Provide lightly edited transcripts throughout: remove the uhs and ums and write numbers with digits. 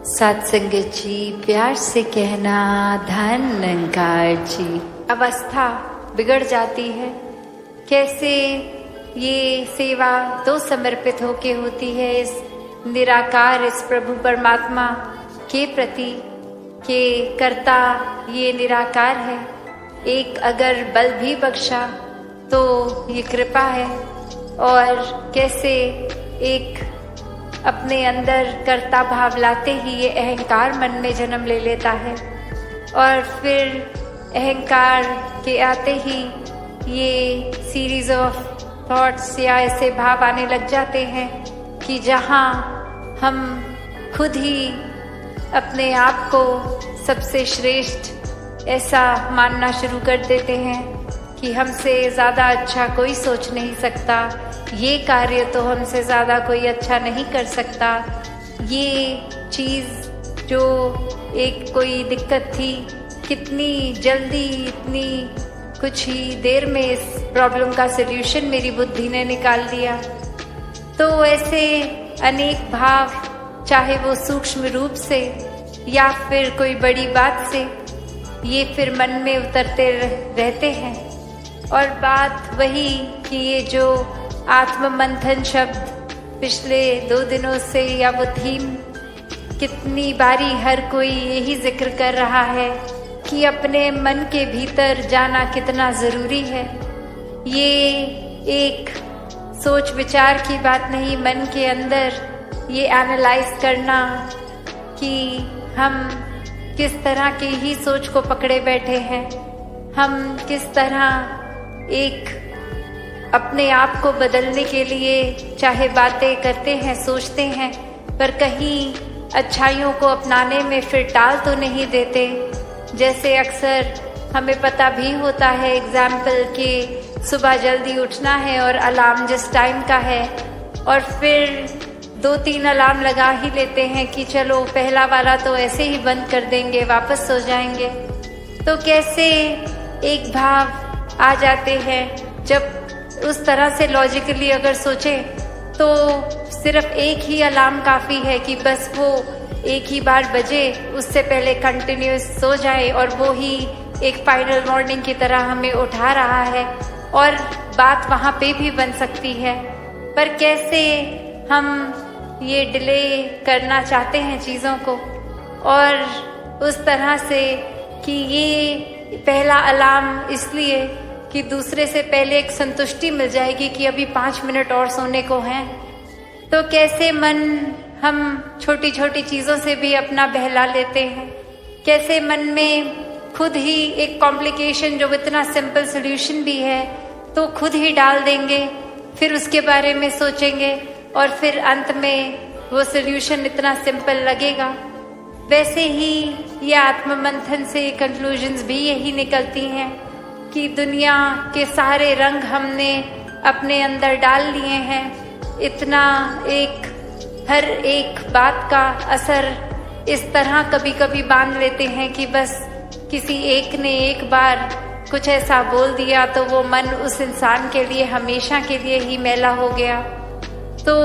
सत्संगत जी, प्यार से कहना धन निरंकार जी। अवस्था बिगड़ जाती है। कैसे ये सेवा तो समर्पित होके होती है इस निराकार, इस प्रभु परमात्मा के प्रति के कर्ता ये निराकार है। एक अगर बल भी बख्शा तो ये कृपा है। और कैसे एक अपने अंदर कर्ता भाव लाते ही ये अहंकार मन में जन्म ले लेता है और फिर अहंकार के आते ही ये सीरीज ऑफ थॉट्स या ऐसे भाव आने लग जाते हैं कि जहाँ हम खुद ही अपने आप को सबसे श्रेष्ठ ऐसा मानना शुरू कर देते हैं कि हमसे ज़्यादा अच्छा कोई सोच नहीं सकता, ये कार्य तो हमसे ज़्यादा कोई अच्छा नहीं कर सकता। ये चीज़ जो एक कोई दिक्कत थी, कितनी जल्दी इतनी कुछ ही देर में इस प्रॉब्लम का सल्यूशन मेरी बुद्धि ने निकाल दिया। तो ऐसे अनेक भाव, चाहे वो सूक्ष्म रूप से या फिर कोई बड़ी बात से, ये फिर मन में उतरते रहते हैं। और बात वही कि ये जो आत्म मंथन शब्द पिछले 2 दिनों से या वो थीम कितनी बारी हर कोई यही जिक्र कर रहा है कि अपने मन के भीतर जाना कितना ज़रूरी है। ये एक सोच विचार की बात नहीं, मन के अंदर ये एनालाइज करना कि हम किस तरह की ही सोच को पकड़े बैठे हैं, हम किस तरह एक अपने आप को बदलने के लिए चाहे बातें करते हैं, सोचते हैं, पर कहीं अच्छाइयों को अपनाने में फिर टाल तो नहीं देते। जैसे अक्सर हमें पता भी होता है, एग्जाम्पल कि सुबह जल्दी उठना है और अलार्म जिस टाइम का है, और फिर 2-3 अलार्म लगा ही लेते हैं कि चलो पहला वाला तो ऐसे ही बंद कर देंगे, वापस सो जाएंगे। तो कैसे एक भाव आ जाते हैं जब उस तरह से लॉजिकली अगर सोचें तो सिर्फ एक ही अलार्म काफ़ी है कि बस वो एक ही बार बजे, उससे पहले कंटिन्यूस सो जाए और वो ही एक फाइनल मॉर्निंग की तरह हमें उठा रहा है और बात वहाँ पे भी बन सकती है। पर कैसे हम ये डिले करना चाहते हैं चीज़ों को, और उस तरह से कि ये पहला अलार्म इसलिए कि दूसरे से पहले एक संतुष्टि मिल जाएगी कि अभी 5 मिनट और सोने को हैं। तो कैसे मन हम छोटी छोटी चीज़ों से भी अपना बहला लेते हैं, कैसे मन में खुद ही एक कॉम्प्लिकेशन जो इतना सिंपल सोल्यूशन भी है तो खुद ही डाल देंगे, फिर उसके बारे में सोचेंगे और फिर अंत में वो सोल्यूशन इतना सिंपल लगेगा। वैसे ही ये आत्ममंथन से कंक्लूजन्स भी यही निकलती हैं कि दुनिया के सारे रंग हमने अपने अंदर डाल लिए हैं। इतना एक हर एक बात का असर इस तरह कभी कभी बांध लेते हैं कि बस किसी एक ने एक बार कुछ ऐसा बोल दिया तो वो मन उस इंसान के लिए हमेशा के लिए ही मैला हो गया। तो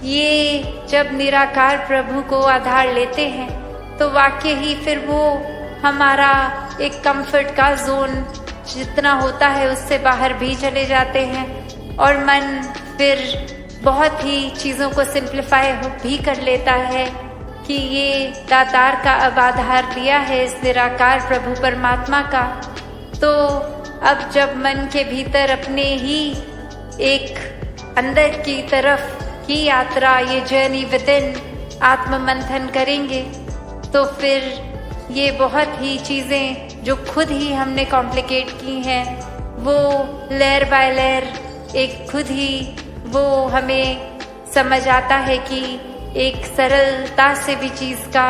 ये जब निराकार प्रभु को आधार लेते हैं तो वाकई ही फिर वो हमारा एक कंफर्ट का जोन जितना होता है उससे बाहर भी चले जाते हैं और मन फिर बहुत ही चीज़ों को सिंप्लीफाई भी कर लेता है कि ये दातार का अब आधार लिया है इस निराकार प्रभु परमात्मा का। तो अब जब मन के भीतर अपने ही एक अंदर की तरफ की यात्रा, ये जर्नी विद इन आत्ममंथन करेंगे तो फिर ये बहुत ही चीज़ें जो खुद ही हमने कॉम्प्लिकेट की हैं वो लेयर बाय लेयर एक खुद ही वो हमें समझ आता है कि एक सरलता से भी चीज़ का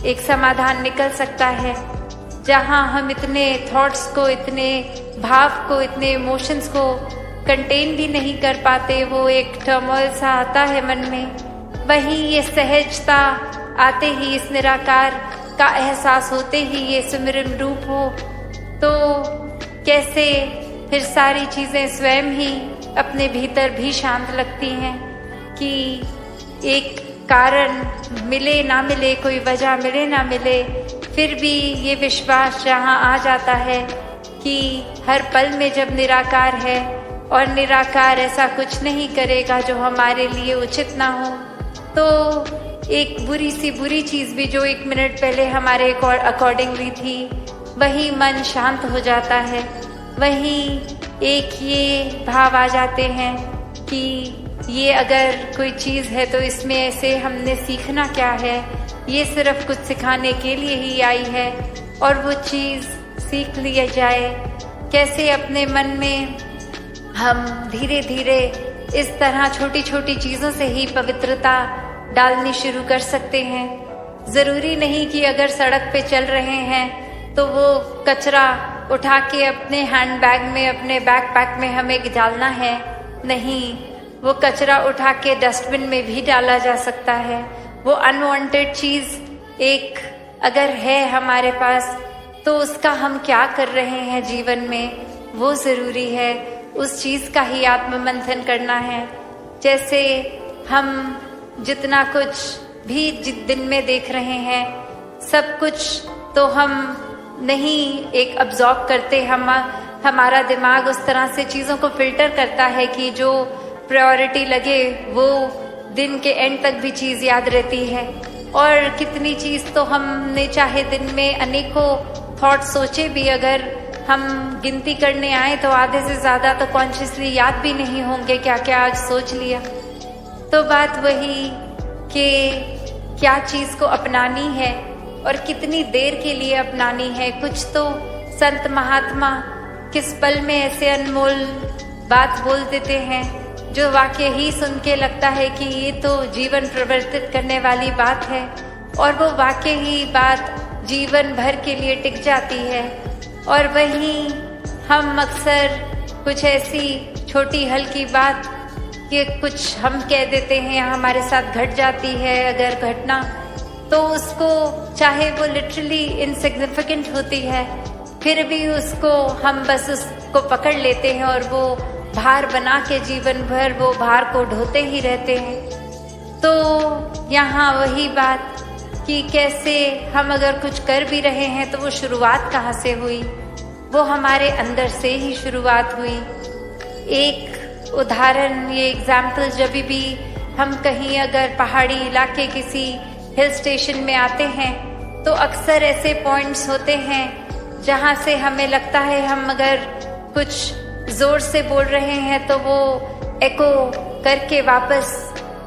एक समाधान निकल सकता है। जहाँ हम इतने थॉट्स को, इतने भाव को, इतने इमोशंस को कंटेन भी नहीं कर पाते, वो एक टर्मोइल सा आता है मन में, वहीं ये सहजता आते ही, इस निराकार का एहसास होते ही ये सुमिरन रूप हो तो कैसे फिर सारी चीज़ें स्वयं ही अपने भीतर भी शांत लगती हैं कि एक कारण मिले ना मिले, कोई वजह मिले ना मिले, फिर भी ये विश्वास जहाँ आ जाता है कि हर पल में जब निराकार है और निराकार ऐसा कुछ नहीं करेगा जो हमारे लिए उचित ना हो, तो एक बुरी सी बुरी चीज़ भी जो 1 मिनट पहले हमारे अकॉर्डिंगली थी, वही मन शांत हो जाता है। वही एक ये भाव आ जाते हैं कि ये अगर कोई चीज़ है तो इसमें से हमने सीखना क्या है, ये सिर्फ कुछ सिखाने के लिए ही आई है और वो चीज़ सीख लिया जाए। कैसे अपने मन में हम धीरे धीरे इस तरह छोटी छोटी चीज़ों से ही पवित्रता डालनी शुरू कर सकते हैं। ज़रूरी नहीं कि अगर सड़क पे चल रहे हैं तो वो कचरा उठा के अपने हैंडबैग में, अपने बैकपैक में हमें डालना है। नहीं, वो कचरा उठा के डस्टबिन में भी डाला जा सकता है। वो अनवांटेड चीज़ एक अगर है हमारे पास तो उसका हम क्या कर रहे हैं जीवन में, वो ज़रूरी है। उस चीज़ का ही आत्ममंथन करना है। जैसे हम जितना कुछ भी दिन में देख रहे हैं, सब कुछ तो हम नहीं एक अब्जॉर्ब करते। हमारा दिमाग उस तरह से चीज़ों को फिल्टर करता है कि जो प्रायोरिटी लगे वो दिन के एंड तक भी चीज़ याद रहती है। और कितनी चीज़ तो हमने चाहे दिन में अनेकों थॉट सोचे भी, अगर हम गिनती करने आए तो आधे से ज़्यादा तो कॉन्शियसली याद भी नहीं होंगे क्या क्या आज सोच लिया। तो बात वही कि क्या चीज़ को अपनानी है और कितनी देर के लिए अपनानी है। कुछ तो संत महात्मा किस पल में ऐसे अनमोल बात बोल देते हैं जो वाकई ही सुन के लगता है कि ये तो जीवन परिवर्तित करने वाली बात है, और वो वाकई ही बात जीवन भर के लिए टिक जाती है। और वहीं हम अक्सर कुछ ऐसी छोटी हल्की बात कि कुछ हम कह देते हैं या हमारे साथ घट जाती है अगर घटना, तो उसको चाहे वो लिटरली इनसिग्निफिकेंट होती है, फिर भी उसको हम बस उसको पकड़ लेते हैं और वो भार बना के जीवन भर वो भार को ढोते ही रहते हैं। तो यहाँ वही बात कि कैसे हम अगर कुछ कर भी रहे हैं तो वो शुरुआत कहाँ से हुई, वो हमारे अंदर से ही शुरुआत हुई। एक उदाहरण, ये एग्जाम्पल, जब भी हम कहीं अगर पहाड़ी इलाके किसी हिल स्टेशन में आते हैं तो अक्सर ऐसे पॉइंट्स होते हैं जहाँ से हमें लगता है हम अगर कुछ जोर से बोल रहे हैं तो वो एको करके वापस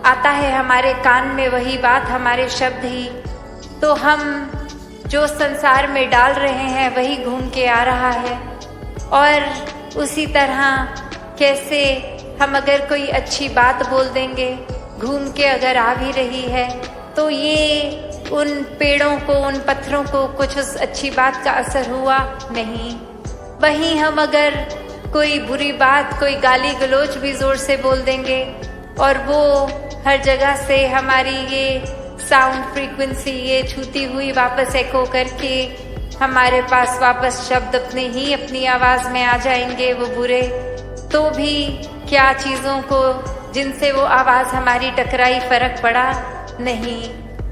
आता है हमारे कान में, वही बात, हमारे शब्द ही। तो हम जो संसार में डाल रहे हैं वही घूम के आ रहा है। और उसी तरह कैसे हम अगर कोई अच्छी बात बोल देंगे, घूम के अगर आ भी रही है, तो ये उन पेड़ों को, उन पत्थरों को कुछ उस अच्छी बात का असर हुआ नहीं। वहीं हम अगर कोई बुरी बात, कोई गाली गलौज भी जोर से बोल देंगे और वो हर जगह से हमारी ये साउंड फ्रीक्वेंसी ये छूती हुई वापस एको करके हमारे पास वापस शब्द अपनी आवाज़ में आ जाएंगे वो बुरे, तो भी क्या चीज़ों को जिनसे वो आवाज़ हमारी टकराई फर्क पड़ा नहीं,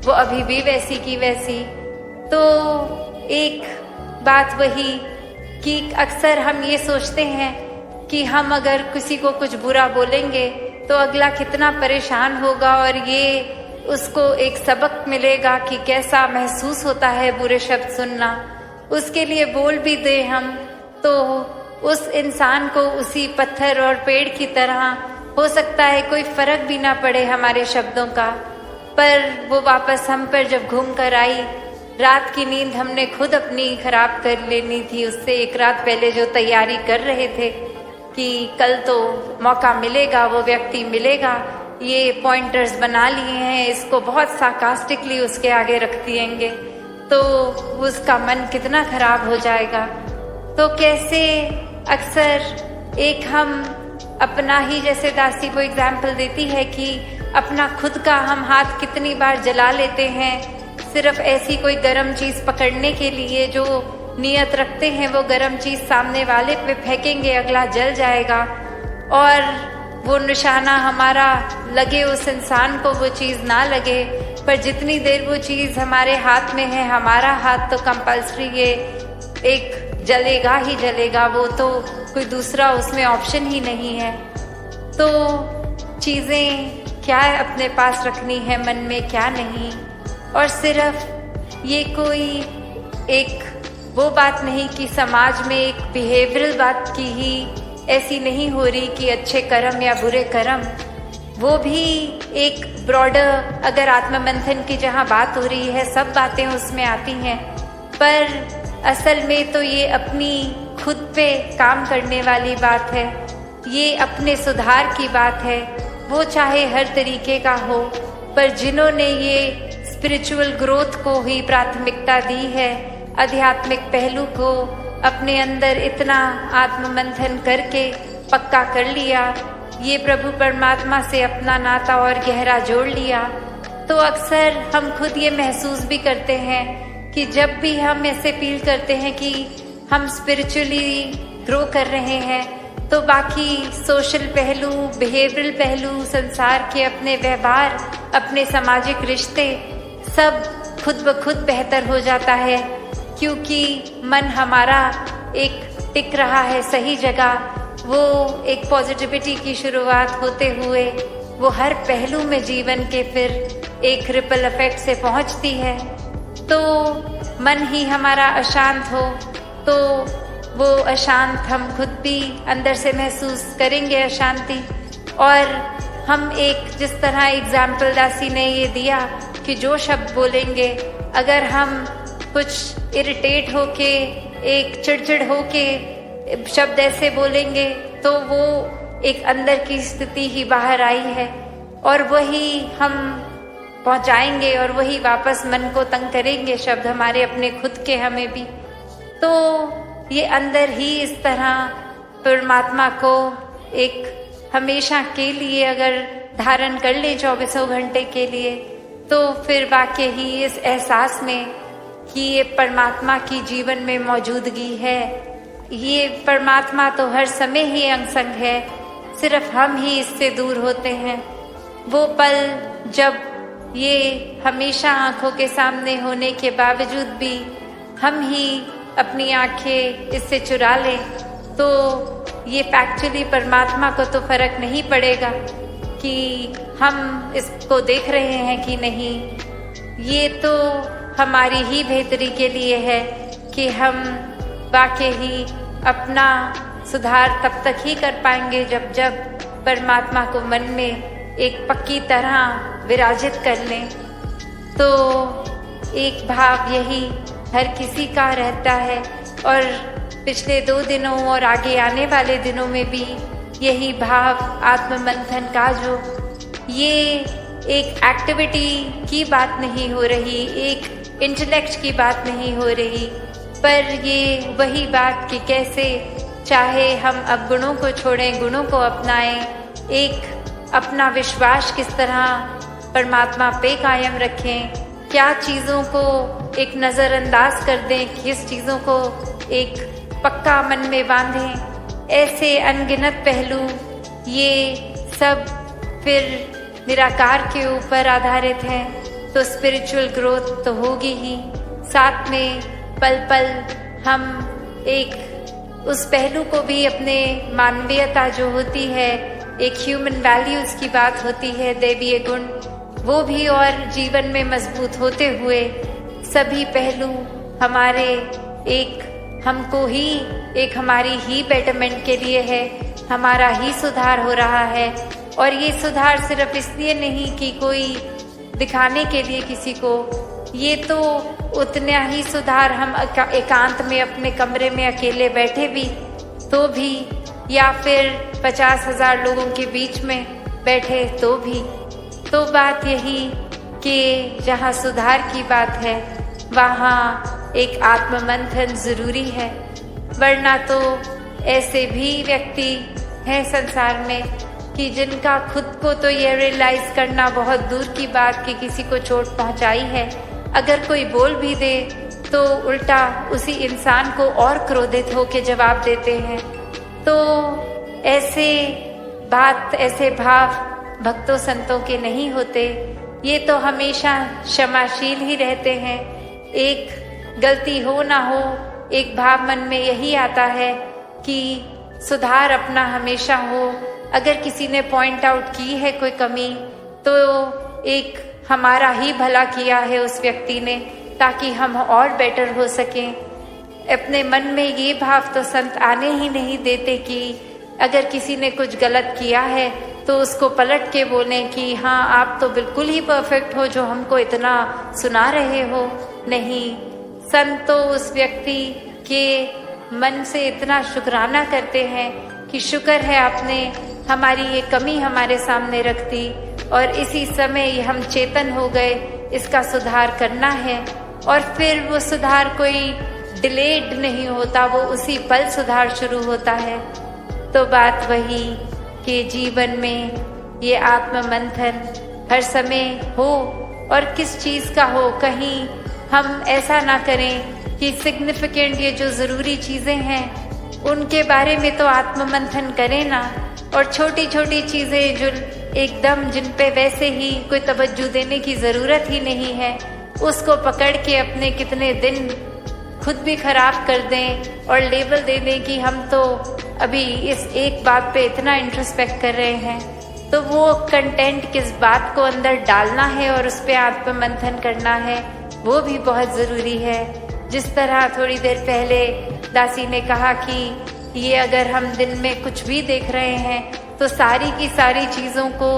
वो अभी भी वैसी की वैसी। तो एक बात वही कि अक्सर हम ये सोचते हैं कि हम अगर किसी को कुछ बुरा बोलेंगे तो अगला कितना परेशान होगा और ये उसको एक सबक मिलेगा कि कैसा महसूस होता है बुरे शब्द सुनना। उसके लिए बोल भी दे हम तो उस इंसान को उसी पत्थर और पेड़ की तरह हो सकता है कोई फर्क भी ना पड़े हमारे शब्दों का, पर वो वापस हम पर जब घूम कर आई, रात की नींद हमने खुद अपनी खराब कर लेनी थी। उससे एक रात पहले जो तैयारी कर रहे थे कि कल तो मौका मिलेगा, वो व्यक्ति मिलेगा, ये पॉइंटर्स बना लिए हैं, इसको बहुत सार्कास्टिकली उसके आगे रख दिएंगे, तो उसका मन कितना खराब हो जाएगा। तो कैसे अक्सर एक हम अपना ही, जैसे दासी वो एग्जाम्पल देती है कि अपना खुद का हम हाथ कितनी बार जला लेते हैं सिर्फ ऐसी कोई गर्म चीज़ पकड़ने के लिए, जो नियत रखते हैं वो गर्म चीज़ सामने वाले पे फेंकेंगे, अगला जल जाएगा। और वो निशाना हमारा लगे, उस इंसान को वो चीज़ ना लगे, पर जितनी देर वो चीज़ हमारे हाथ में है, हमारा हाथ तो कंपल्सरी ये एक जलेगा ही जलेगा, वो तो कोई दूसरा उसमें ऑप्शन ही नहीं है। तो चीज़ें क्या अपने पास रखनी है मन में, क्या नहीं। और सिर्फ ये कोई एक वो बात नहीं कि समाज में एक बिहेवियरल बात की ही ऐसी नहीं हो रही कि अच्छे कर्म या बुरे कर्म, वो भी एक ब्रॉडर, अगर आत्ममंथन की जहाँ बात हो रही है सब बातें उसमें आती हैं, पर असल में तो ये अपनी खुद पे काम करने वाली बात है, ये अपने सुधार की बात है। वो चाहे हर तरीके का हो, पर जिन्होंने ये स्पिरिचुअल ग्रोथ को ही प्राथमिकता दी है, आध्यात्मिक पहलू को अपने अंदर इतना आत्ममंथन करके पक्का कर लिया, ये प्रभु परमात्मा से अपना नाता और गहरा जोड़ लिया, तो अक्सर हम खुद ये महसूस भी करते हैं कि जब भी हम ऐसे फील करते हैं कि हम स्पिरिचुअली ग्रो कर रहे हैं, तो बाकी सोशल पहलू, बिहेवियरल पहलू, संसार के अपने व्यवहार, अपने सामाजिक रिश्ते सब खुद ब खुद बेहतर हो जाता है, क्योंकि मन हमारा एक टिक रहा है सही जगह। वो एक पॉजिटिविटी की शुरुआत होते हुए वो हर पहलू में जीवन के फिर एक रिपल इफेक्ट से पहुंचती है। तो मन ही हमारा अशांत हो तो वो अशांत हम खुद भी अंदर से महसूस करेंगे अशांति। और हम एक जिस तरह एग्जाम्पल दासी ने ये दिया कि जो शब्द बोलेंगे, अगर हम कुछ इरिटेट होके, एक चिड़चिड़ होके शब्द ऐसे बोलेंगे तो वो एक अंदर की स्थिति ही बाहर आई है, और वही हम पहुंचाएंगे और वही वापस मन को तंग करेंगे शब्द हमारे अपने खुद के हमें भी। तो ये अंदर ही इस तरह परमात्मा को एक हमेशा के लिए अगर धारण कर ले 24 घंटे के लिए, तो फिर वाकई ही इस एहसास में कि ये परमात्मा की जीवन में मौजूदगी है, ये परमात्मा तो हर समय ही अंग संग है, सिर्फ हम ही इससे दूर होते हैं। वो पल जब ये हमेशा आंखों के सामने होने के बावजूद भी हम ही अपनी आंखें इससे चुरा लें, तो ये फैक्चुअली परमात्मा को तो फर्क नहीं पड़ेगा कि हम इसको देख रहे हैं कि नहीं। ये तो हमारी ही बेहतरी के लिए है कि हम वाकई ही अपना सुधार तब तक ही कर पाएंगे जब जब परमात्मा को मन में एक पक्की तरह विराजित कर लें। तो एक भाव यही हर किसी का रहता है, और पिछले 2 दिनों और आगे आने वाले दिनों में भी यही भाव आत्ममंथन का, जो ये एक एक्टिविटी की बात नहीं हो रही, एक इंटेलेक्ट की बात नहीं हो रही, पर ये वही बात कि कैसे चाहे हम अब गुणों को छोड़ें, गुणों को अपनाएं, एक अपना विश्वास किस तरह परमात्मा पे कायम रखें, क्या चीज़ों को एक नज़रअंदाज कर दें, किस चीज़ों को एक पक्का मन में बांधें, ऐसे अनगिनत पहलू ये सब फिर निराकार के ऊपर आधारित हैं। तो स्पिरिचुअल ग्रोथ तो होगी ही, साथ में पल पल हम एक उस पहलू को भी अपने मानवीयता जो होती है, एक ह्यूमन वैल्यूज़ की बात होती है, दैवीय गुण, वो भी और जीवन में मजबूत होते हुए सभी पहलू हमारे एक हमको ही एक हमारी ही बेटरमेंट के लिए है, हमारा ही सुधार हो रहा है। और ये सुधार सिर्फ इसलिए नहीं कि कोई दिखाने के लिए किसी को, ये तो उतना ही सुधार हम एकांत में अपने कमरे में अकेले बैठे भी तो भी, या फिर 50,000 लोगों के बीच में बैठे तो भी। तो बात यही कि जहाँ सुधार की बात है वहाँ एक आत्ममंथन जरूरी है, वरना तो ऐसे भी व्यक्ति हैं संसार में कि जिनका खुद को तो ये रियलाइज करना बहुत दूर की बात कि किसी को चोट पहुँचाई है, अगर कोई बोल भी दे तो उल्टा उसी इंसान को और क्रोधित होकर जवाब देते हैं। तो ऐसे बात ऐसे भाव भक्तों संतों के नहीं होते। ये तो हमेशा क्षमाशील ही रहते हैं। एक गलती हो ना हो, एक भाव मन में यही आता है कि सुधार अपना हमेशा हो। अगर किसी ने पॉइंट आउट की है कोई कमी, तो एक हमारा ही भला किया है उस व्यक्ति ने, ताकि हम और बेटर हो सकें। अपने मन में ये भाव तो संत आने ही नहीं देते कि अगर किसी ने कुछ गलत किया है तो उसको पलट के बोलें कि हाँ आप तो बिल्कुल ही परफेक्ट हो जो हमको इतना सुना रहे हो। नहीं, संत तो उस व्यक्ति के मन से इतना शुक्राना करते हैं कि शुक्र है आपने हमारी ये कमी हमारे सामने रख दी और इसी समय हम चेतन हो गए, इसका सुधार करना है। और फिर वो सुधार कोई डिलेड नहीं होता, वो उसी पल सुधार शुरू होता है। तो बात वही कि जीवन में ये आत्म मंथन हर समय हो, और किस चीज़ का हो। कहीं हम ऐसा ना करें कि सिग्निफिकेंट ये जो ज़रूरी चीज़ें हैं उनके बारे में तो आत्म मंथन करें ना, और छोटी छोटी चीज़ें जो एकदम जिन पे वैसे ही कोई तवज्जो देने की ज़रूरत ही नहीं है, उसको पकड़ के अपने कितने दिन खुद भी खराब कर दें और लेबल दे दें कि हम तो अभी इस एक बात पे इतना इंट्रोस्पेक्ट कर रहे हैं। तो वो कंटेंट किस बात को अंदर डालना है और उस पर आत्म मंथन करना है, वो भी बहुत ज़रूरी है। जिस तरह थोड़ी देर पहले दासी ने कहा कि ये अगर हम दिन में कुछ भी देख रहे हैं तो सारी की सारी चीज़ों को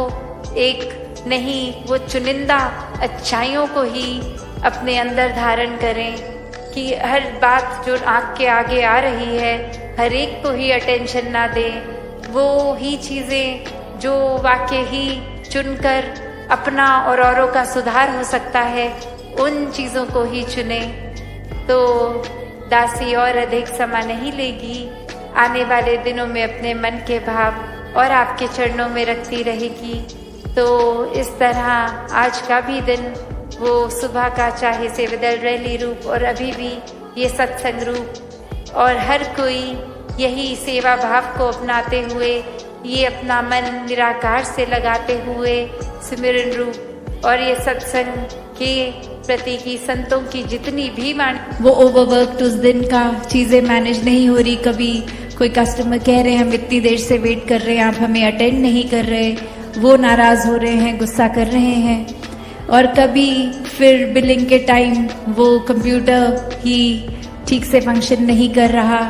एक नहीं, वो चुनिंदा अच्छाइयों को ही अपने अंदर धारण करें कि हर बात जो आँख के आगे आ रही है हर एक को ही अटेंशन ना दें। वो ही चीज़ें जो वाकई ही चुनकर अपना और औरों का सुधार हो सकता है, उन चीज़ों को ही चुने। तो दासी और अधिक समय नहीं लेगी, आने वाले दिनों में अपने मन के भाव और आपके चरणों में रखती रहेगी। तो इस तरह आज का भी दिन वो सुबह का चाहे सेवादल रैली रूप और अभी भी ये सत्संग रूप, और हर कोई यही सेवा भाव को अपनाते हुए ये अपना मन निराकार से लगाते हुए सिमरन रूप और ये सत्संग के प्रति की संतों की जितनी भी वो ओवरवर्क उस दिन का चीज़ें मैनेज नहीं हो रही। कभी कोई कस्टमर कह रहे हैं हम इतनी देर से वेट कर रहे हैं, आप हमें अटेंड नहीं कर रहे, वो नाराज़ हो रहे हैं, गुस्सा कर रहे हैं। और कभी फिर बिलिंग के टाइम वो कंप्यूटर ही ठीक से फंक्शन नहीं कर रहा,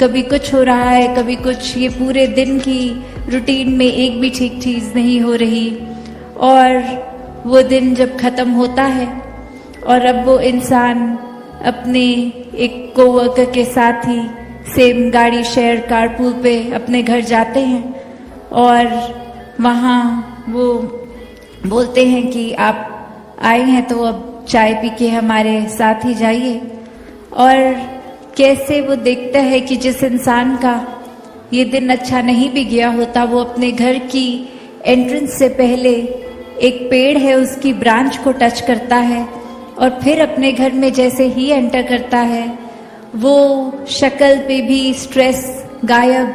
कभी कुछ हो रहा है, कभी कुछ। ये पूरे दिन की रूटीन में एक भी ठीक चीज़ नहीं हो रही। और वो दिन जब ख़त्म होता है और अब वो इंसान अपने एक कोवर्कर के साथ ही सेम गाड़ी शेयर कारपूल पे अपने घर जाते हैं, और वहाँ वो बोलते हैं कि आप आए हैं तो अब चाय पी के हमारे साथ ही जाइए। और कैसे वो देखता है कि जिस इंसान का ये दिन अच्छा नहीं भी गया होता, वो अपने घर की एंट्रेंस से पहले एक पेड़ है उसकी ब्रांच को टच करता है, और फिर अपने घर में जैसे ही एंटर करता है वो शक्ल पे भी स्ट्रेस गायब,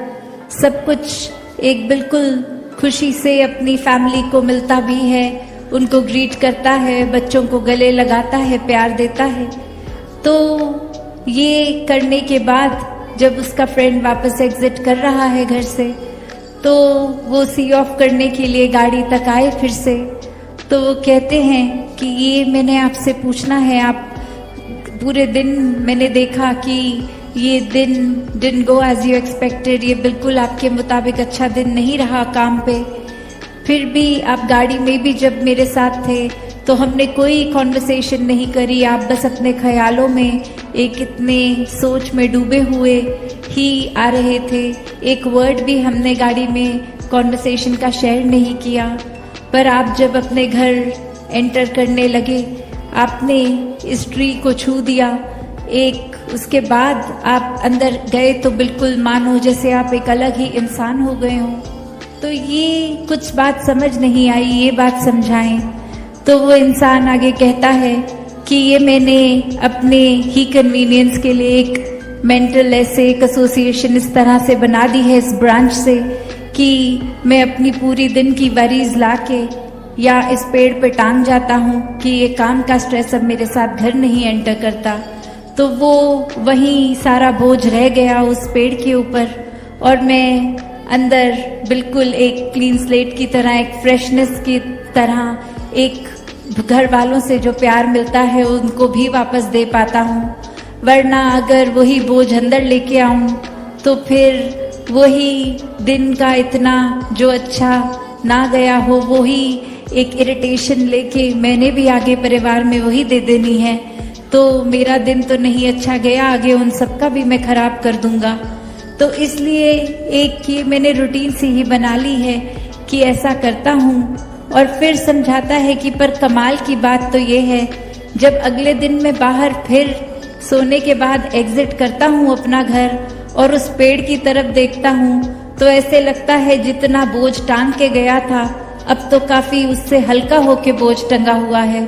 सब कुछ एक बिल्कुल खुशी से अपनी फैमिली को मिलता भी है, उनको ग्रीट करता है, बच्चों को गले लगाता है, प्यार देता है। तो ये करने के बाद जब उसका फ्रेंड वापस एग्जिट कर रहा है घर से, तो वो सी ऑफ करने के लिए गाड़ी तक आए फिर से, तो वो कहते हैं कि ये मैंने आपसे पूछना है, आप पूरे दिन मैंने देखा कि ये दिन didn't go as you expected, ये बिल्कुल आपके मुताबिक अच्छा दिन नहीं रहा काम पे। फिर भी आप गाड़ी में भी जब मेरे साथ थे तो हमने कोई कॉन्वर्सेशन नहीं करी, आप बस अपने ख्यालों में एक इतने सोच में डूबे हुए ही आ रहे थे। एक वर्ड भी हमने गाड़ी में कॉन्वर्सेशन का शेयर नहीं किया। पर आप जब अपने घर एंटर करने लगे, आपने इस ट्री को छू दिया, एक उसके बाद आप अंदर गए तो बिल्कुल मानो जैसे आप एक अलग ही इंसान हो गए हो। तो ये कुछ बात समझ नहीं आई, ये बात समझाएं। तो वो इंसान आगे कहता है कि ये मैंने अपने ही कन्वीनियंस के लिए एक मेंटल ऐसे एक एसोसिएशन इस तरह से बना दी है इस ब्रांच से कि मैं अपनी पूरी दिन की वरीज लाके या इस पेड़ पे टांग जाता हूँ कि ये काम का स्ट्रेस अब मेरे साथ घर नहीं एंटर करता, तो वो वहीं सारा बोझ रह गया उस पेड़ के ऊपर और मैं अंदर बिल्कुल एक क्लीन स्लेट की तरह, एक फ्रेशनेस की तरह, एक घर वालों से जो प्यार मिलता है उनको भी वापस दे पाता हूँ। वरना अगर वही बोझ अंदर लेके आऊँ तो फिर वही दिन का इतना जो अच्छा ना गया हो वही एक इरिटेशन लेके मैंने भी आगे परिवार में वही दे देनी है, तो मेरा दिन तो नहीं अच्छा गया, आगे उन सबका भी मैं खराब कर दूंगा। तो इसलिए एक ये मैंने रूटीन सी ही बना ली है कि ऐसा करता हूँ। और फिर समझाता है कि पर कमाल की बात तो ये है, जब अगले दिन मैं बाहर फिर सोने के बाद एग्जिट करता हूँ अपना घर और उस पेड़ की तरफ देखता हूँ तो ऐसे लगता है जितना बोझ टांग के गया था अब तो काफी उससे हल्का होके बोझ टंगा हुआ है,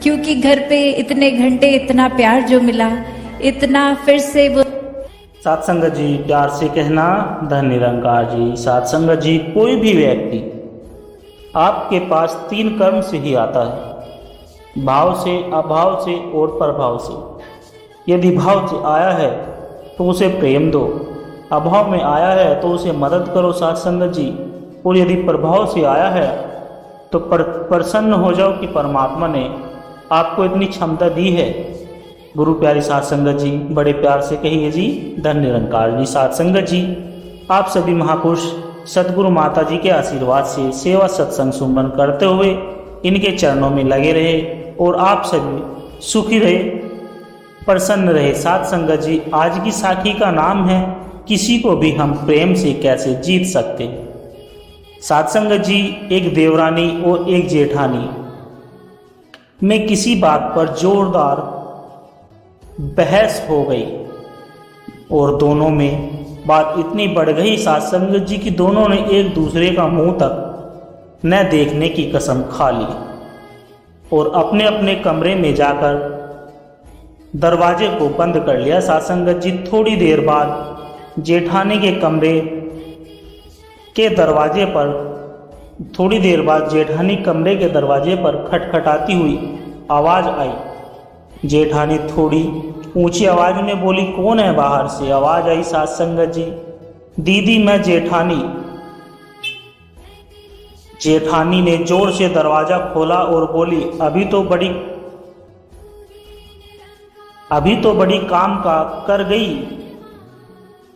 क्योंकि घर पे इतने घंटे इतना प्यार जो मिला, इतना फिर से वो। साथ संगत जी, प्यार से कहना धन निरंकार जी। साथ संगत जी, कोई भी व्यक्ति आपके पास 3 कर्म से ही आता है, भाव से, अभाव से और प्रभाव से। यदि भाव से आया है तो उसे प्रेम दो, अभाव में आया है तो उसे मदद करो साथ संगत जी, और यदि प्रभाव से आया है तो प्रसन्न हो जाओ कि परमात्मा ने आपको इतनी क्षमता दी है। गुरु प्यारी साथ संगत जी, बड़े प्यार से कहिए जी धन निरंकार जी। साथ संगत जी, आप सभी महापुरुष सदगुरु माता जी के आशीर्वाद से सेवा सत्संग सुमरन करते हुए इनके चरणों में लगे रहे और आप सभी सुखी रहे, प्रसन्न रहे। साथ संगत जी, आज की साखी का नाम है किसी को भी हम प्रेम से कैसे जीत सकते। साथ संगत जी, एक देवरानी और एक जेठानी में किसी बात पर जोरदार बहस हो गई और दोनों में बात इतनी बढ़ गई साथ संगत जी कि दोनों ने एक दूसरे का मुंह तक न देखने की कसम खा ली और अपने अपने कमरे में जाकर दरवाजे को बंद कर लिया। साथ संगत जी, थोड़ी देर बाद जेठानी के कमरे के दरवाजे पर जेठानी कमरे के दरवाजे पर खटखटाती हुई आवाज आई। जेठानी थोड़ी ऊंची आवाज में बोली, कौन है बाहर से? आवाज आई साथ संगत जी, दीदी मैं जेठानी। जेठानी ने जोर से दरवाजा खोला और बोली, अभी तो बड़ी काम का कर गई,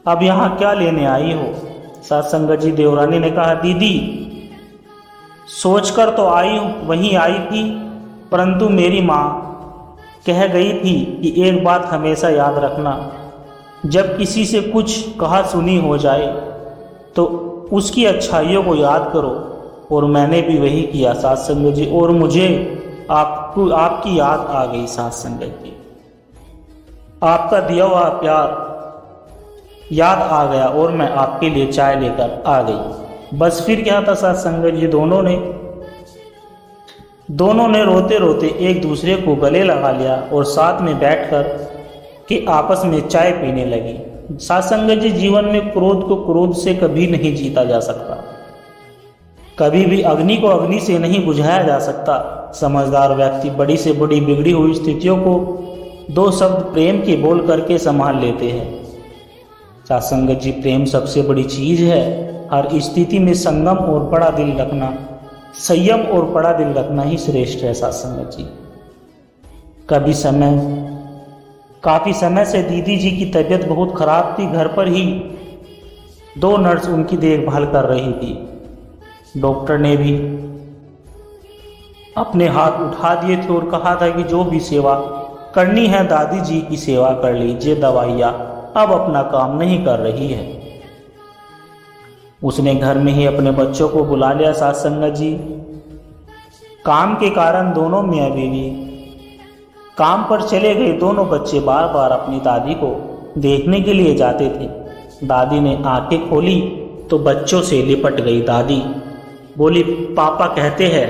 अब यहाँ क्या लेने आई हो? साथ संगत जी, देवरानी ने कहा, दीदी सोचकर तो वहीं आई थी, परंतु मेरी माँ कह गई थी कि एक बात हमेशा याद रखना, जब किसी से कुछ कहा सुनी हो जाए तो उसकी अच्छाइयों को याद करो, और मैंने भी वही किया साथ संगत जी, और मुझे आपकी याद आ गई साथ संगत जी, आपका दिया हुआ प्यार याद आ गया और मैं आपके लिए चाय लेकर आ गई। बस फिर क्या था साथ संगत जी, दोनों ने रोते रोते एक दूसरे को गले लगा लिया और साथ में बैठकर के आपस में चाय पीने लगी। साथ संगत जी, जीवन में क्रोध को क्रोध से कभी नहीं जीता जा सकता, कभी भी अग्नि को अग्नि से नहीं बुझाया जा सकता। समझदार व्यक्ति बड़ी से बड़ी बिगड़ी हुई स्थितियों को 2 शब्द प्रेम के बोल करके संभाल लेते हैं। साथ संगत जी, प्रेम सबसे बड़ी चीज है। हर स्थिति में संयम और बड़ा दिल रखना ही श्रेष्ठ है साथ संगत जी। काफी समय से दीदी जी की तबीयत बहुत खराब थी। घर पर ही 2 नर्स उनकी देखभाल कर रही थी। डॉक्टर ने भी अपने हाथ उठा दिए थे और कहा था कि जो भी सेवा करनी है दादी जी की सेवा कर लीजिए, दवाइयाँ अब अपना काम नहीं कर रही है। उसने घर में ही अपने बच्चों को बुला लिया साथ संगत जी। काम के कारण दोनों मियाँ बीवी काम पर चले गए। दोनों बच्चे बार बार अपनी दादी को देखने के लिए जाते थे। दादी ने आंखें खोली तो बच्चों से लिपट गई। दादी बोली, पापा कहते हैं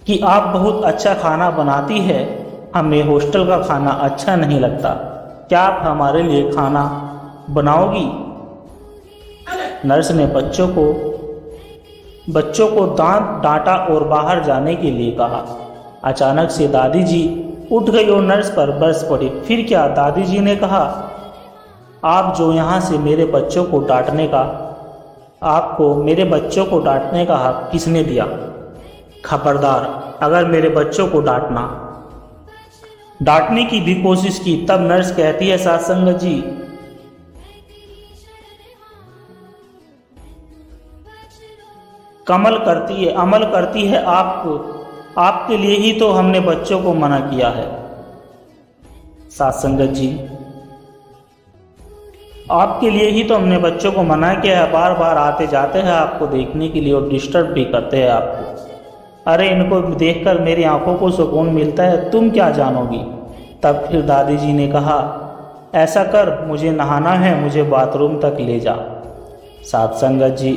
कि आप बहुत अच्छा खाना बनाती है, हमें हॉस्टल का खाना अच्छा नहीं लगता, क्या आप हमारे लिए खाना बनाओगी? नर्स ने बच्चों को डांटा और बाहर जाने के लिए कहा। अचानक से दादी जी उठ गई और नर्स पर बरस पड़ी। फिर क्या? दादी जी ने कहा, आप जो यहाँ से आपको मेरे बच्चों को डांटने का हक किसने दिया? खबरदार, अगर मेरे बच्चों को डांटने की भी कोशिश की। तब नर्स कहती है, सत्संग जी, अमल करती है आपके लिए ही तो हमने बच्चों को मना किया है। सत्संगत जी, आपके लिए ही तो हमने बच्चों को मना किया है। बार बार आते जाते हैं आपको देखने के लिए और डिस्टर्ब भी करते हैं आपको। अरे इनको देखकर मेरी आंखों को सुकून मिलता है, तुम क्या जानोगी? तब फिर दादी जी ने कहा, ऐसा कर, मुझे नहाना है, मुझे बाथरूम तक ले जा। सत्संगत जी,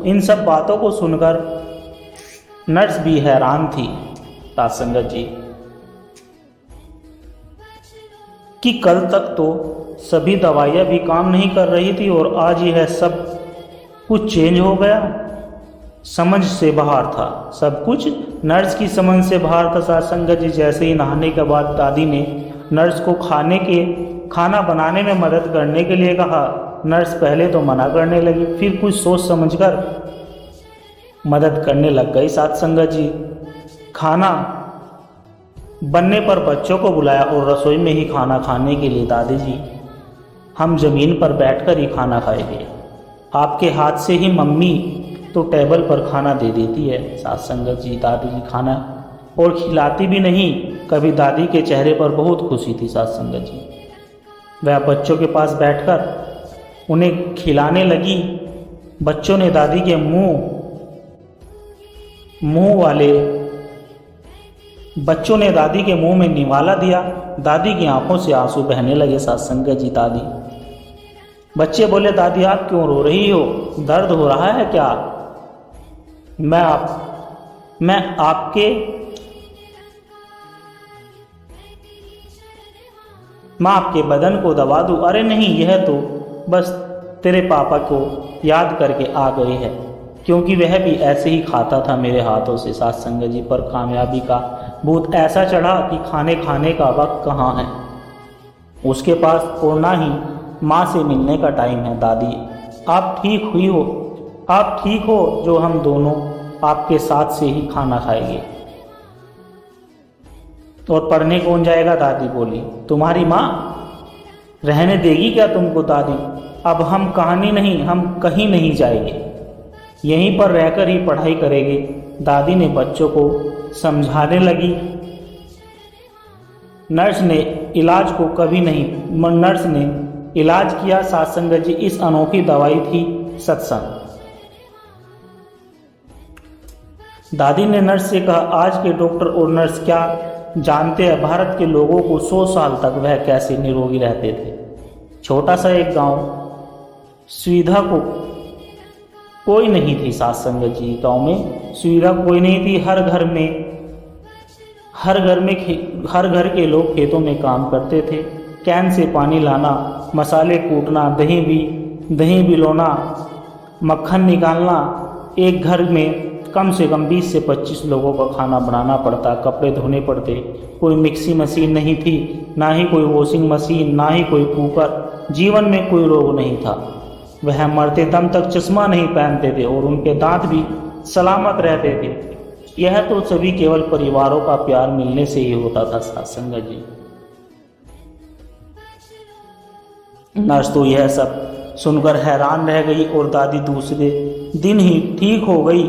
इन सब बातों को सुनकर नर्स भी हैरान थी। सत्संगत जी, कि कल तक तो सभी दवाइयाँ भी काम नहीं कर रही थी और आज यह सब कुछ चेंज हो गया। समझ से बाहर था सब कुछ, नर्स की समझ से बाहर था। सत्संगत जी, जैसे ही नहाने के बाद दादी ने नर्स को खाना बनाने में मदद करने के लिए कहा। नर्स पहले तो मना करने लगी, फिर कुछ सोच समझकर मदद करने लग गई। सत्संगत जी, खाना बनने पर बच्चों को बुलाया और रसोई में ही खाना खाने के लिए, दादी जी हम जमीन पर बैठकर ही खाना खाएंगे, आपके हाथ से ही मम्मी तो टेबल पर खाना दे देती है। सत्संगत जी, दादी जी खाना और खिलाती भी नहीं। कभी दादी के चेहरे पर बहुत खुशी थी। सत्संगत जी, वह बच्चों के पास बैठकर उन्हें खिलाने लगी। बच्चों ने दादी के मुंह में निवाला दिया। दादी की आंखों से आंसू बहने लगे। सत्संगत जी, बच्चे बोले, दादी आप क्यों रो रही हो? दर्द हो रहा है क्या? मैं आपके बदन को दबा दूं? अरे नहीं, यह तो बस तेरे पापा को याद करके आ गई है, क्योंकि वह भी ऐसे ही खाता था मेरे हाथों से। सत्संगत जी, पर कामयाबी का भूत ऐसा चढ़ा कि खाने का वक्त कहाँ है उसके पास, और ना ही माँ से मिलने का टाइम है। दादी आप ठीक हो जो हम दोनों आपके साथ से ही खाना खाएंगे। और पढ़ने कौन जाएगा? दादी बोली, तुम्हारी माँ रहने देगी क्या तुमको? दादी, अब हम कहीं नहीं जाएंगे, यहीं पर रहकर ही पढ़ाई करेंगे। दादी ने बच्चों को समझाने लगी। नर्स ने इलाज किया। सत्संगत जी, इस अनोखी दवाई थी सत्संग। दादी ने नर्स से कहा, आज के डॉक्टर और नर्स क्या जानते हैं भारत के लोगों को 100 साल तक वह कैसे निरोगी रहते थे। छोटा सा एक गांव, सुविधा को कोई नहीं थी। सत्संगत जी, गांव में सुविधा कोई नहीं थी। हर घर के लोग खेतों में काम करते थे। कैन से पानी लाना, मसाले कूटना, दही बिलोना, मक्खन निकालना। एक घर में कम से कम 20 से 25 लोगों का खाना बनाना पड़ता, कपड़े धोने पड़ते। कोई मिक्सी मशीन नहीं थी, ना ही कोई वॉशिंग मशीन, ना ही कोई कुकर। जीवन में कोई रोग नहीं था। वह मरते दम तक चश्मा नहीं पहनते थे और उनके दांत भी सलामत रहते थे। यह तो सभी केवल परिवारों का प्यार मिलने से ही होता था। सत्संगत जी, नर्स तो यह सब सुनकर हैरान रह गई और दादी दूसरे दिन ही ठीक हो गई,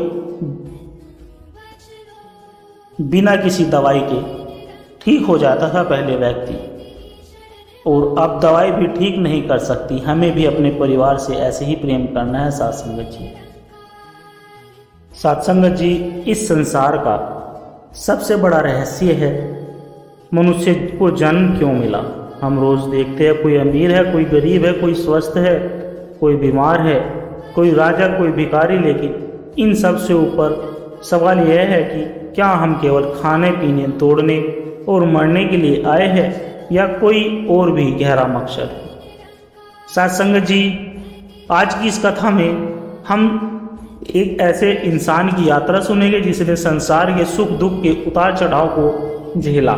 बिना किसी दवाई के ठीक हो जाता था पहले व्यक्ति, और अब दवाई भी ठीक नहीं कर सकती। हमें भी अपने परिवार से ऐसे ही प्रेम करना है। सत्संगत जी, इस संसार का सबसे बड़ा रहस्य है मनुष्य को जन्म क्यों मिला। हम रोज देखते हैं, कोई अमीर है, कोई गरीब है, कोई स्वस्थ है, कोई बीमार है, कोई राजा, कोई भिखारी। लेकिन इन सब से ऊपर सवाल यह है कि क्या हम केवल खाने पीने, दौड़ने और मरने के लिए आए हैं या कोई और भी गहरा मकसद है। साथ संगत जी, आज की इस कथा में हम एक ऐसे इंसान की यात्रा सुनेंगे जिसने संसार के सुख दुख के उतार चढ़ाव को झेला,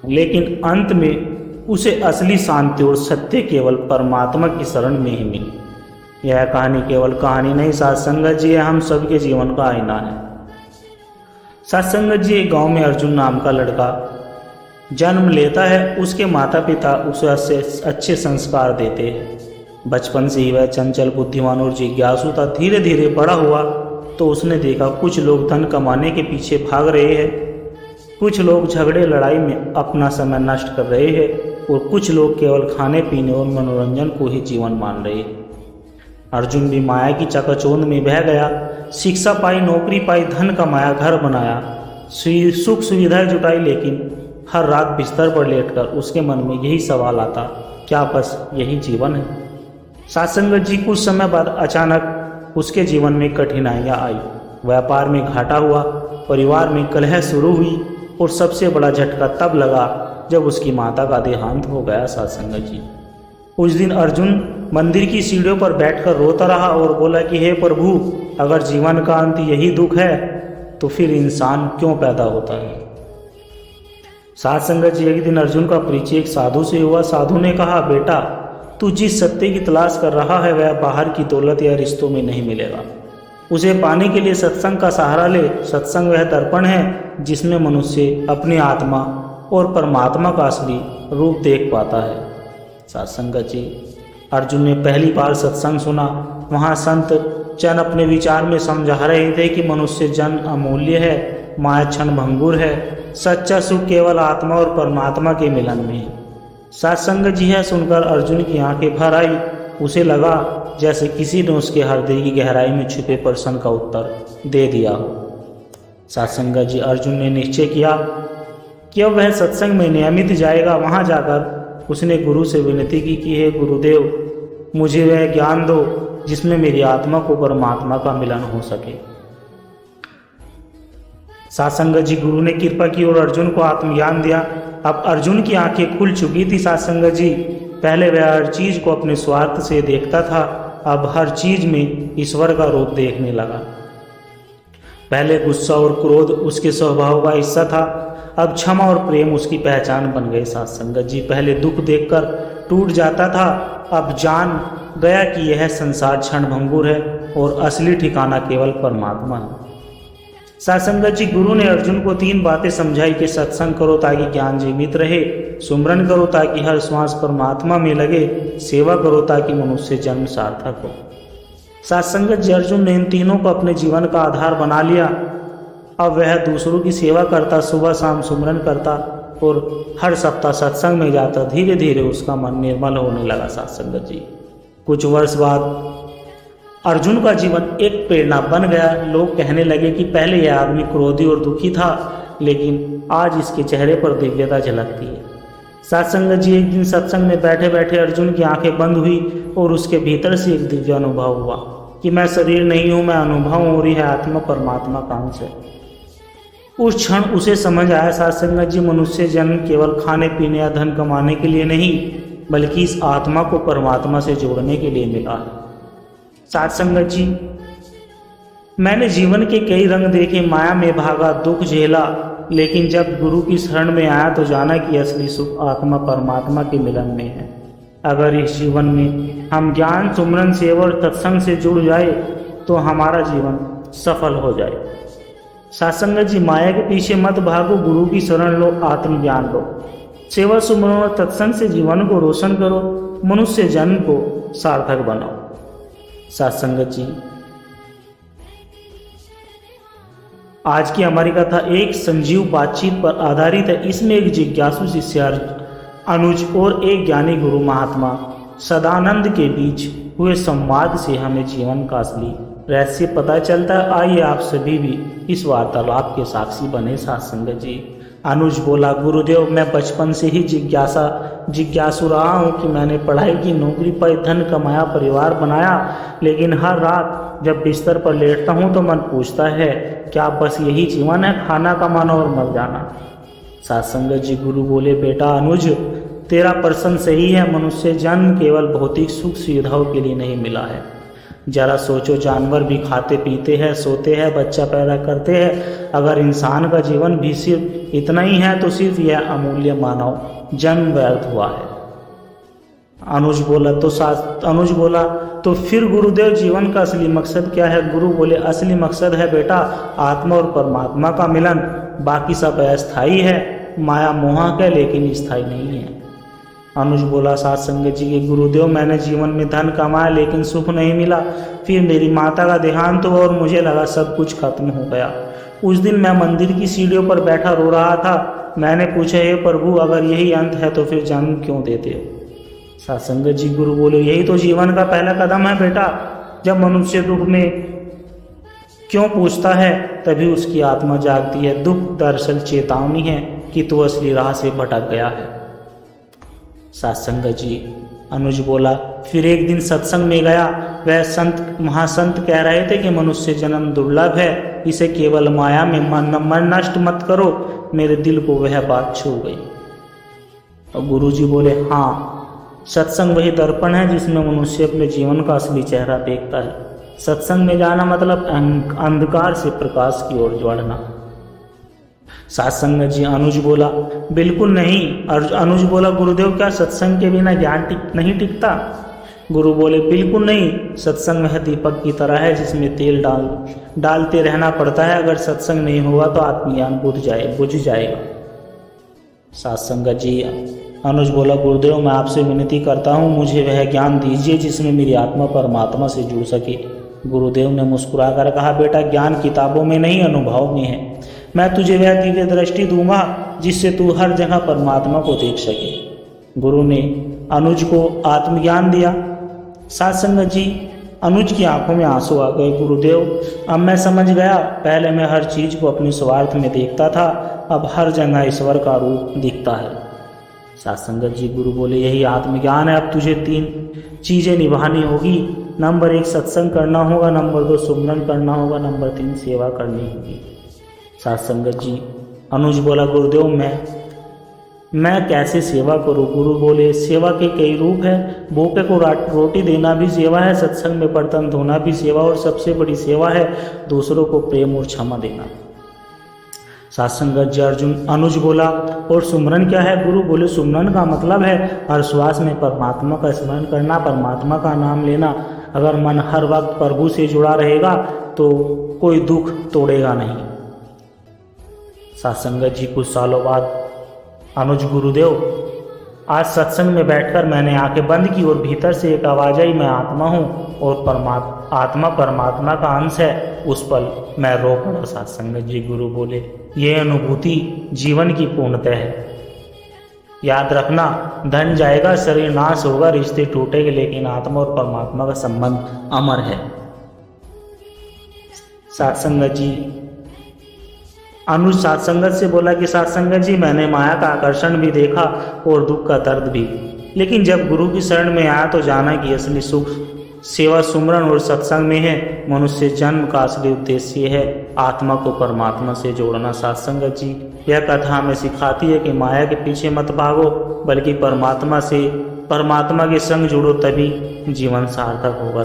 लेकिन अंत में उसे असली शांति और सत्य केवल परमात्मा की शरण में ही मिली। यह कहानी केवल कहानी नहीं साथ संगत जी, हम सबके जीवन का आईना है। साथ संगत जी, एक गांव में अर्जुन नाम का लड़का जन्म लेता है। उसके माता पिता उसे अच्छे संस्कार देते हैं। बचपन से ही वह चंचल, बुद्धिमान और जिज्ञासु था। धीरे धीरे बड़ा हुआ तो उसने देखा कुछ लोग धन कमाने के पीछे भाग रहे हैं, कुछ लोग झगड़े लड़ाई में अपना समय नष्ट कर रहे हैं और कुछ लोग केवल खाने पीने और मनोरंजन को ही जीवन मान रहे हैं। अर्जुन भी माया की चकाचौंध में बह गया। शिक्षा पाई, नौकरी पाई, धन कमाया, घर बनाया, सुख सुविधाएं जुटाई, लेकिन हर रात बिस्तर पर लेटकर उसके मन में यही सवाल आता, क्या बस यही जीवन है? साथ संगत जी, कुछ समय बाद अचानक उसके जीवन में कठिनाइयां आई। व्यापार में घाटा हुआ, परिवार में कलह शुरू हुई और सबसे बड़ा झटका तब लगा जब उसकी माता का देहांत हो गया। साथ संगत जी, उस दिन अर्जुन मंदिर की सीढ़ियों पर बैठकर रोता रहा और बोला कि हे प्रभु, अगर जीवन का अंत यही दुख है तो फिर इंसान क्यों पैदा होता है? साथ संगत जी, एक दिन अर्जुन का परिचय एक साधु से हुआ। साधु ने कहा, बेटा, तू जिस सत्य की तलाश कर रहा है वह बाहर की दौलत या रिश्तों में नहीं मिलेगा। उसे पाने के लिए सत्संग का सहारा ले। सत्संग वह दर्पण है जिसमें मनुष्य अपनी आत्मा और परमात्मा का असली रूप देख पाता है। साथ संगत जी, अर्जुन ने पहली बार सत्संग सुना। वहाँ संत जन अपने विचार में समझा रहे थे कि मनुष्य जन अमूल्य है, माया क्षण भंगुर है, सच्चा सुख केवल आत्मा और परमात्मा के मिलन में है। साथ संगत जी, यह सुनकर अर्जुन की आंखें भर आई। उसे लगा जैसे किसी ने उसके हृदय की गहराई में छुपे प्रश्न का उत्तर दे दिया हो। साथ संगत जी, अर्जुन ने निश्चय किया कि अब वह सत्संग में नियमित जाएगा। वहां जाकर उसने गुरु से विनती की कि हे गुरुदेव, मुझे वह ज्ञान दो जिसमें मेरी आत्मा को परमात्मा का मिलन हो सके। साथ संगत जी, गुरु ने कृपा की और अर्जुन को आत्मज्ञान दिया। अब अर्जुन की आंखें खुल चुकी थी। साथ संगत जी, पहले वह हर चीज को अपने स्वार्थ से देखता था, अब हर चीज में ईश्वर का रूप देखने लगा। पहले गुस्सा और क्रोध उसके स्वभाव का हिस्सा था, अब क्षमा और प्रेम उसकी पहचान बन गए। साथ संगत जी, पहले दुख देखकर टूट जाता था, अब जान गया कि यह संसार क्षण भंगुर है और असली ठिकाना केवल परमात्मा है। साथ संगत जी, गुरु ने अर्जुन को 3 बातें समझाई कि सत्संग करो ताकि ज्ञान जीवित रहे, सुमरन करो ताकि हर श्वास परमात्मा में लगे, सेवा करो ताकि मनुष्य जन्म सार्थक हो। साथ संगत जी, अर्जुन ने इन तीनों को अपने जीवन का आधार बना लिया। अब वह दूसरों की सेवा करता, सुबह शाम सुमरन करता और हर सप्ताह सत्संग में जाता। धीरे धीरे उसका मन निर्मल होने लगा। साथ संगत जी, कुछ वर्ष बाद अर्जुन का जीवन एक प्रेरणा बन गया। लोग कहने लगे कि पहले यह आदमी क्रोधी और दुखी था, लेकिन आज इसके चेहरे पर दिव्यता झलकती है। साथ संगत जी, एक दिन सत्संग में बैठे बैठे अर्जुन की आंखें बंद हुई और उसके भीतर से एक दिव्य अनुभव हुआ कि मैं शरीर नहीं हूं, मैं अनुभव हो रही है आत्मा परमात्मा का अंश है। उस क्षण उसे समझ आया, साथ संगत जी, मनुष्य जन्म केवल खाने पीने या धन कमाने के लिए नहीं, बल्कि इस आत्मा को परमात्मा से जोड़ने के लिए मिला है। साथ संगत जी, मैंने जीवन के कई रंग देखे, माया में भागा, दुख झेला, लेकिन जब गुरु की शरण में आया तो जाना कि असली सुख आत्मा परमात्मा के मिलन में है। अगर इस जीवन में हम ज्ञान, सुमरन, सेवा और सत्संग से जुड़ जाए तो हमारा जीवन सफल हो जाए। साथ संगत जी, माया के पीछे मत भागो, गुरु की शरण लो, आत्मज्ञान लो, सेवा, सुमरन और सत्संग से जीवन को रोशन करो, मनुष्य जन्म को सार्थक बनाओ। साथ संगत जी, आज की हमारी कथा एक संजीव बातचीत पर आधारित है। इसमें एक जिज्ञासु शिष्य अनुज और एक ज्ञानी गुरु महात्मा सदानंद के बीच हुए संवाद से हमें जीवन का असली रहस्य पता चलता है। आइए आप सभी भी इस वार्तालाप के साक्षी बने। साथ संगत जी, अनुज बोला, गुरुदेव, मैं बचपन से ही जिज्ञासु रहा हूँ कि मैंने पढ़ाई की, नौकरी पाई, धन कमाया, परिवार बनाया, लेकिन हर रात जब बिस्तर पर लेटता हूँ तो मन पूछता है क्या बस यही जीवन है, खाना कमाना और मर जाना। सत्संगत जी गुरु बोले, बेटा अनुज, तेरा प्रश्न सही है। मनुष्य जन्म केवल भौतिक सुख सुविधाओं के लिए नहीं मिला है। जरा सोचो, जानवर भी खाते पीते हैं, सोते हैं, बच्चा पैदा करते हैं। अगर इंसान का जीवन भी सिर्फ इतना ही है तो सिर्फ यह अमूल्य मानव जन्म व्यर्थ हुआ है। अनुज बोला तो फिर गुरुदेव जीवन का असली मकसद क्या है? गुरु बोले, असली मकसद है बेटा आत्मा और परमात्मा का मिलन। बाकी सब अस्थाई है, माया मोह है, लेकिन स्थायी नहीं है। अनुज बोला, सत्संगत जी के गुरुदेव, मैंने जीवन में धन कमाया लेकिन सुख नहीं मिला। फिर मेरी माता का देहांत हुआ और मुझे लगा सब कुछ खत्म हो गया। उस दिन मैं मंदिर की सीढ़ियों पर बैठा रो रहा था। मैंने पूछा, हे प्रभु, अगर यही अंत है तो फिर जन्म क्यों देते हो? सत्संगत जी गुरु बोले, यही तो जीवन का पहला कदम है बेटा। जब मनुष्य दुख में क्यों पूछता है तभी उसकी आत्मा जागती है। दुख दरअसल चेतावनी है कि तू असली राह से भटक गया है। सत्संगत जी अनुज बोला, फिर एक दिन सत्संग में गया। वह संत महासंत कह रहे थे कि मनुष्य जन्म दुर्लभ है, इसे केवल माया में मन नष्ट मत करो। मेरे दिल को वह बात छू गई। और गुरु जी बोले, हाँ, सत्संग वही दर्पण है जिसमें मनुष्य अपने जीवन का असली चेहरा देखता है। सत्संग में जाना मतलब अंधकार से प्रकाश की ओर बढ़ना। सत्संगत जी अनुज बोला, बिल्कुल नहीं। अनुज बोला, गुरुदेव, क्या सत्संग के बिना ज्ञान नहीं टिकता? गुरु बोले, बिल्कुल नहीं। सत्संग वह दीपक की तरह है जिसमें तेल डालते रहना पड़ता है। अगर सत्संग नहीं होगा तो आत्मज्ञान बुझ जाएगा। सत्संगत जी अनुज बोला, गुरुदेव, मैं आपसे विनती करता हूँ, मुझे वह ज्ञान दीजिए जिसमें मेरी आत्मा परमात्मा से जुड़ सके। गुरुदेव ने मुस्कुराकर कहा, बेटा, ज्ञान किताबों में नहीं, अनुभव में है। मैं तुझे वह दिव्य दृष्टि दूंगा जिससे तू हर जगह परमात्मा को देख सके। गुरु ने अनुज को आत्मज्ञान दिया। सत्संगत जी अनुज की आंखों में आंसू आ गए। गुरुदेव, अब मैं समझ गया। पहले मैं हर चीज को अपने स्वार्थ में देखता था, अब हर जगह ईश्वर का रूप दिखता है। सत्संगत जी गुरु बोले, यही आत्मज्ञान है। अब तुझे 3 चीजें निभानी होगी। नंबर 1 सत्संग करना होगा, नंबर 2 सुमरन करना होगा, नंबर 3 सेवा करनी होगी। सत्संगत जी अनुज बोला, गुरुदेव, मैं कैसे सेवा करूं? गुरु बोले, सेवा के कई रूप है। भूखे को रोटी देना भी सेवा है, सत्संग में बर्तन धोना भी सेवा, और सबसे बड़ी सेवा है दूसरों को प्रेम और क्षमा देना। सत्संगत जी अनुज बोला, और सुमरन क्या है? गुरु बोले, सुमरन का मतलब है हर श्वास में परमात्मा का स्मरण करना, परमात्मा का नाम लेना। अगर मन हर वक्त प्रभु से जुड़ा रहेगा तो कोई दुख तोड़ेगा नहीं। सत्संगत जी कुछ सालों बाद अनुज, गुरुदेव, आज सत्संग में बैठकर मैंने आंखें बंद की और भीतर से एक आवाज आई, मैं आत्मा हूँ और आत्मा परमात्मा का अंश है। उस पल मैं रो पड़ा। सत्संगत जी गुरु बोले, ये अनुभूति जीवन की पूर्णता है। याद रखना, धन जाएगा, शरीर नाश होगा, रिश्ते टूटेंगे, लेकिन आत्मा और परमात्मा का संबंध अमर है। सत्संगत जी अनुज सत्संगत से बोला कि सत्संगत जी, मैंने माया का आकर्षण भी देखा और दुख का दर्द भी, लेकिन जब गुरु की शरण में आया तो जाना कि असली सुख सेवा, सुमरन और सत्संग में है। मनुष्य जन्म का असली उद्देश्य है आत्मा को परमात्मा से जोड़ना। सत्संगत जी, यह कथा हमें सिखाती है कि माया के पीछे मत भागो, बल्कि परमात्मा के संग जुड़ो, तभी जीवन सार्थक होगा।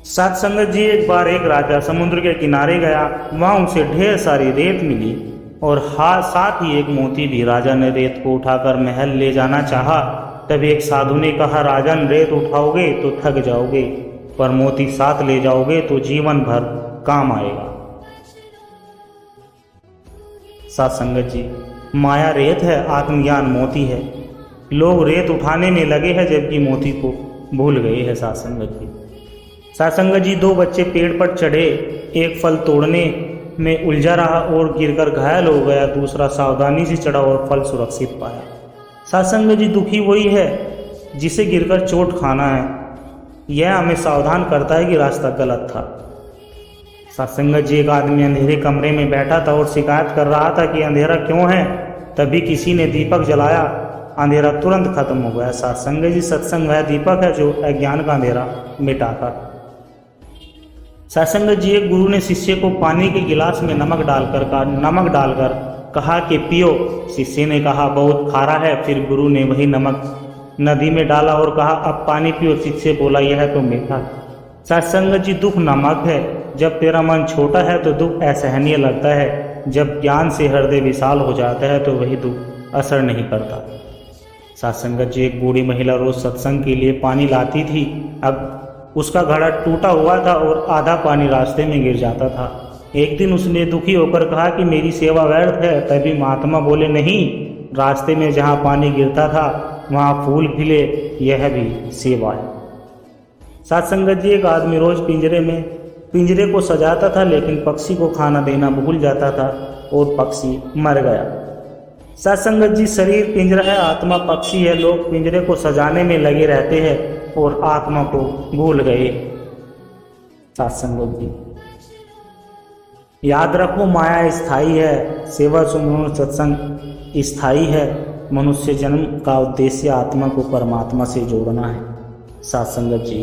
सत्संगत जी एक बार एक राजा समुद्र के किनारे गया। वहां उसे ढेर सारी रेत मिली और साथ ही एक मोती भी। राजा ने रेत को उठाकर महल ले जाना चाहा, तभी एक साधु ने कहा, राजन, रेत उठाओगे तो थक जाओगे, पर मोती साथ ले जाओगे तो जीवन भर काम आएगा। सत्संगत जी, माया रेत है, आत्मज्ञान मोती है। लोग रेत उठाने में लगे हैं जबकि मोती को भूल गए हैं। सत्संगत जी 2 बच्चे पेड़ पर चढ़े। एक फल तोड़ने में उलझा रहा और गिरकर घायल हो गया, दूसरा सावधानी से चढ़ा और फल सुरक्षित पाया। सत्संगत जी, दुखी वही है जिसे गिरकर चोट खाना है। यह हमें सावधान करता है कि रास्ता गलत था। सत्संगत जी, एक आदमी अंधेरे कमरे में बैठा था और शिकायत कर रहा था कि अंधेरा क्यों है। तभी किसी ने दीपक जलाया, अंधेरा तुरंत खत्म हो गया। सत्संगत जी, सत्संग वह दीपक है जो अज्ञान का अंधेरा मिटाता। सत्संगत जी, एक गुरु ने शिष्य को पानी के गिलास में नमक डालकर कहा कि पियो। शिष्य ने कहा बहुत खारा है। फिर गुरु ने वही नमक नदी में डाला और कहा अब पानी पियो। शिष्य बोला यह तो मीठा। सत्संगत जी, दुख नमक है। जब तेरा मन छोटा है तो दुख असहनीय लगता है। जब ज्ञान से हृदय विशाल हो जाता है तो वही दुख असर नहीं करता। सत्संगत जी, एक बूढ़ी महिला रोज सत्संग के लिए पानी लाती थी। अब उसका घड़ा टूटा हुआ था और आधा पानी रास्ते में गिर जाता था। एक दिन उसने दुखी होकर कहा कि मेरी सेवा व्यर्थ है। तभी महात्मा बोले नहीं, रास्ते में जहाँ पानी गिरता था वहाँ फूल खिले, यह भी सेवा है। सत्संगत जी, एक आदमी रोज पिंजरे को सजाता था, लेकिन पक्षी को खाना देना भूल जाता था और पक्षी मर गया। सत्संगत जी, शरीर पिंजरा है, आत्मा पक्षी है। लोग पिंजरे को सजाने में लगे रहते हैं और आत्मा को भूल गए। सत्संगत जी, याद रखो माया स्थायी है, सेवा सुमरण सत्संग स्थायी है। मनुष्य जन्म का उद्देश्य आत्मा को परमात्मा से जोड़ना है। सत्संगत जी,